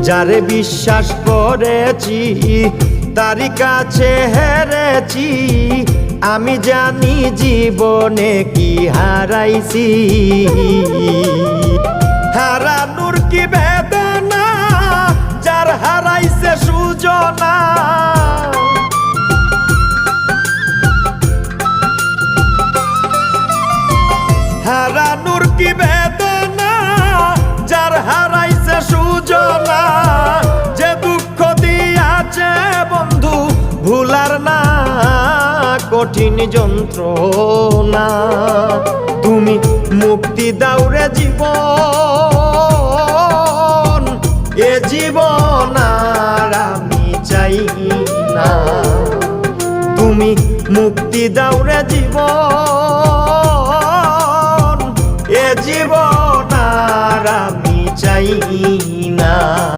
যারে বিশ্বাস করেছি তারি কাছে হেরেছি, আমি জানি জীবনে কি হারাইছি। হারানোর কি বেদনা, যার হারাইছে সুজনা। হারানোর কি বেদনা, যার হারাইছে সুজনা। যে দুঃখ দিয়াছে বন্ধু ভুলার না কঠিন যন্ত্রণা। তুমি মুক্তি দাও রে জীবন, এ জীবন আর আমি চাই না। তুমি মুক্তি দাও রে জীবন, এ জীবন আর আমি চাই